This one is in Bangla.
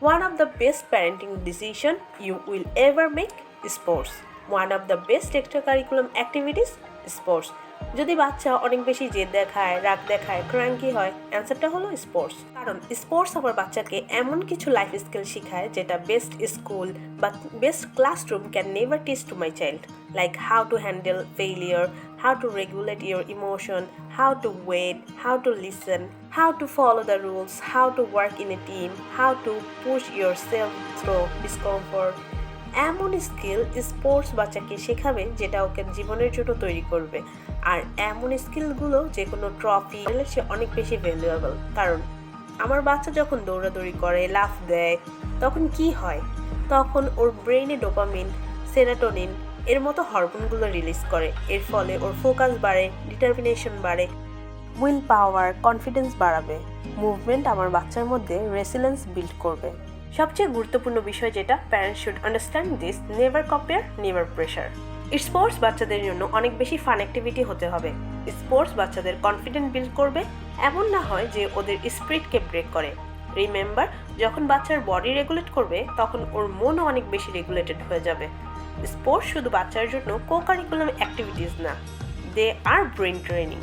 One of the best parenting decision you will ever make is sports. One of the best extracurriculum activities is sports. যদি বাচ্চা অনেক বেশি জেদ দেখায়, রাগ দেখায়, ক্র্যাঙ্কি হয়, অ্যান্সারটা হলো স্পোর্টস। কারণ স্পোর্টস আমার বাচ্চাকে এমন কিছু লাইফ স্কিল শেখায় যেটা বেস্ট স্কুল বা best classroom can never teach to my child, like how to handle failure, how to regulate your emotion, how to wait, how to listen, how to follow the rules, how to work in a team, how to push yourself through discomfort. এমন স্কিল স্পোর্টস বাচ্চাকে শেখাবে যেটা ওকে জীবনের জন্য তৈরি করবে। আর এমন স্কিলগুলো যে কোনো ট্রফি সে অনেক বেশি ভ্যালুয়েবল। কারণ আমার বাচ্চা যখন দৌড়াদৌড়ি করে, লাফ দেয়, তখন কি হয়? তখন ওর ব্রেইনে ডোপামিন, সেরাটোনিন এর মতো হরমোনগুলো রিলিজ করে। এর ফলে ওর ফোকাস বাড়ে, ডিটারমিনেশন বাড়ে, উইল পাওয়ার, কনফিডেন্স বাড়াবে। মুভমেন্ট আমার বাচ্চার মধ্যে রেসিলেন্স বিল্ড করবে। সবচেয়ে গুরুত্বপূর্ণ বিষয় যেটা parents should understand this, never compare, never pressure. Sports বাচ্চাদের জন্য অনেক বেশি ফান অ্যাক্টিভিটি হতে হবে। স্পোর্টস বাচ্চাদের কনফিডেন্ট বিল্ড করবে, এমন না হয় যে ওদের স্পিরিটকে ব্রেক করে। রিমেম্বার, যখন বাচ্চার বডি রেগুলেট করবে তখন ওর মনও অনেক বেশি রেগুলেটেড হয়ে যাবে। স্পোর্টস শুধু বাচ্চার জন্য কো কারিকুলাম অ্যাক্টিভিটিস না, দে আর ব্রেন ট্রেনিং।